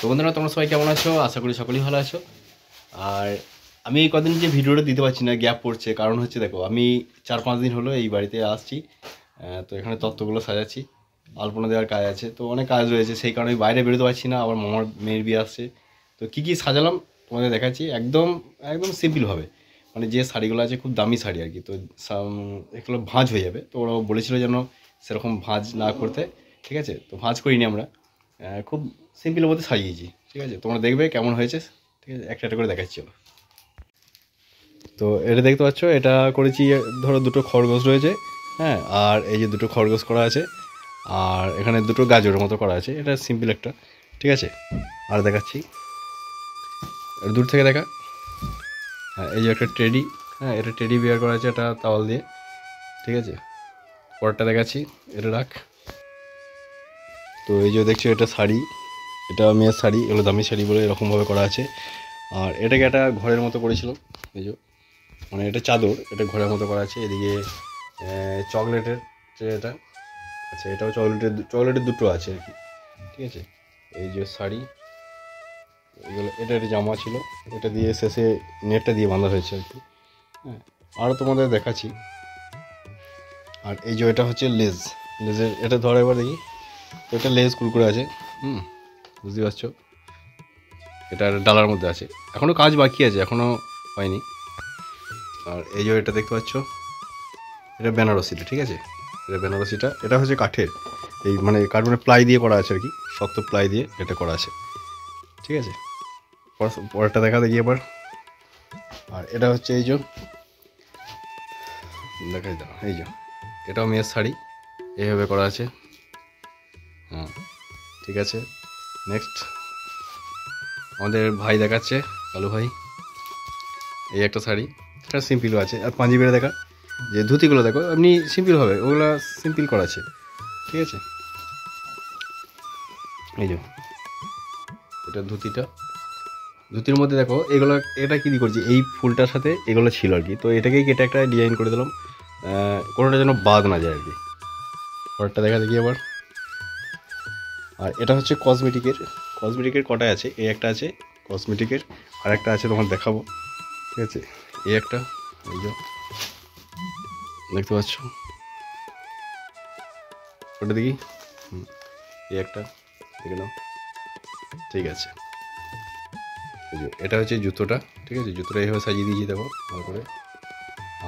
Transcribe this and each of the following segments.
তো বন্ধুরা, তোমরা সবাই কেমন আছো? আশা করি সকলেই ভালো আছো। আর আমি এই কদিন যে ভিডিওটা দিতে পারছি না, গ্যাপ পড়ছে, কারণ হচ্ছে দেখো আমি 4-5 দিন হলো এই বাড়িতে আসছি। তো এখানে তত্ত্বগুলো সাজাচ্ছি, আলপনা দেওয়ার কাজ আছে, তো অনেক কাজ রয়েছে, সেই কারণে বাইরে বেরোতে পারছি না। আবার মামার মেয়ের বিয়ে আসছে, তো কী কী সাজালাম তোমাদের দেখাচ্ছি একদম একদম সিম্পলভাবে। মানে যে শাড়িগুলো আছে খুব দামি শাড়ি আর কি, তো এগুলো ভাঁজ হয়ে যাবে, তো ওরা বলেছিল যেন সেরকম ভাঁজ না করতে। ঠিক আছে, তো ভাঁজ করিনি আমরা, খুব সিম্পলের মধ্যে সাজিয়েছি। ঠিক আছে, তোমরা দেখবে কেমন হয়েছে। ঠিক আছে, একটা একটা করে দেখাচ্ছি। চলো, তো এটা দেখতে পাচ্ছ, এটা করেছি ধরো দুটো খরগোশ রয়েছে, হ্যাঁ, আর এই যে দুটো খরগোশ করা আছে, আর এখানে দুটো গাজরের মতো করা আছে। এটা সিম্পল একটা। ঠিক আছে, আর দেখাচ্ছি, দূর থেকে দেখা। হ্যাঁ, এই যে একটা টেডি, হ্যাঁ, এটা টেডি বিয়ার করা আছে, এটা তাওয়াল দিয়ে। ঠিক আছে, পরেরটা দেখাচ্ছি, এটা রাখ। তো এই যে দেখছো, এটা শাড়ি, এটা মেয়ের শাড়ি, এগুলো দামি শাড়ি বলে এরকমভাবে করা আছে। আর এটাকে একটা ঘরের মতো করেছিলাম, এই যে, মানে এটা চাদর, এটা ঘরের মতো করা আছে। এদিকে চকলেটের যে এটা, আচ্ছা, এটাও চকলেটের দুটো আছে আর কি। ঠিক আছে, এই যে শাড়ি, এগুলো, এটা একটা জামা ছিল, এটা দিয়ে শেষে নেটটা দিয়ে বাঁধা হয়েছে আর কি। হ্যাঁ, আরও তোমাদের দেখাচ্ছি। আর এই যে এটা হচ্ছে লেজের, এটা ধরো এবার দেখি, তো এটা লেজ কুরকুরে আছে, বুঝতে পারছো, এটা ডালার মধ্যে আছে, এখনও কাজ বাকি আছে, এখনও হয়নি। আর এই যে এটা দেখতে পাচ্ছ, এটা বেনারসিটা। ঠিক আছে, এটা বেনারসিটা, এটা হচ্ছে কাঠের, এই মানে কার্বনের প্লাই দিয়ে করা আছে আর কি, শক্ত প্লাই দিয়ে এটা করা আছে। ঠিক আছে, পরেরটা দেখা দেখি এবার। আর এটা হচ্ছে এই যে, দেখাই দাও, এই যে এটাও মেয়ের শাড়ি, এইভাবে করা আছে। হ্যাঁ, ঠিক আছে, নেক্সট আমাদের ভাই দেখাচ্ছে, কালু ভাই, এই একটা শাড়ি, এটা সিম্পলও আছে। আর পাঞ্জাবিরা দেখা, যে ধুতিগুলো দেখো এমনি সিম্পল হবে, ওগুলো সিম্পল করা আছে। ঠিক আছে, এই যে এটা ধুতির মধ্যে দেখো এগুলো, এটা কী দিয়ে করছি, এই ফুলটার সাথে এগুলো ছিল আর কি, তো এটাকেই কেটে একটা ডিজাইন করে দিলাম, কোনোটা যেন বাদ না যায় আর কি। পরেরটা দেখা দেখি আবার। আর এটা হচ্ছে কসমেটিকের কটায় আছে, এই একটা আছে কসমেটিকের, আর একটা আছে তোমার দেখাবো। ঠিক আছে, এই একটা, এই যে দেখতে পাচ্ছ, ওটা দেখি, এই একটা দেখে নাও। ঠিক আছে, এই যে এটা হচ্ছে জুতোটা। ঠিক আছে, জুতোটা এইভাবে সাজিয়ে দিয়েছি দেখো ভালো করে।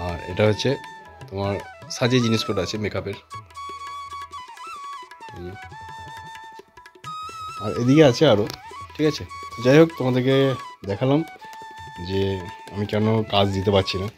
আর এটা হচ্ছে তোমার সাজিয়ে জিনিসপত্র আছে মেকআপের, আর এদিকে আছে আরও। ঠিক আছে, যাই হোক, তোমাদেরকে দেখালাম যে আমি কেন কাজ দিতে পারছি না।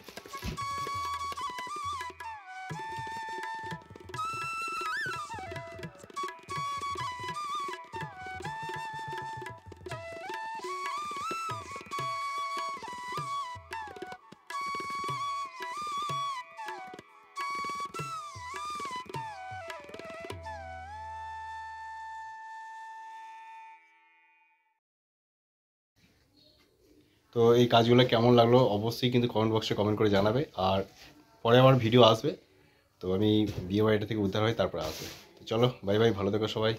তো এই কাজগুলো কেমন লাগলো অবশ্যই কিন্তু কমেন্ট বক্সে কমেন্ট করে জানাবে। আর পরে আবার ভিডিও আসবে, তো আমি বিয়ে বাড়িটা থেকে উদ্ধার হই তারপরে আসবে। তো চলো, বাই বাই, ভালো থেকো সবাই।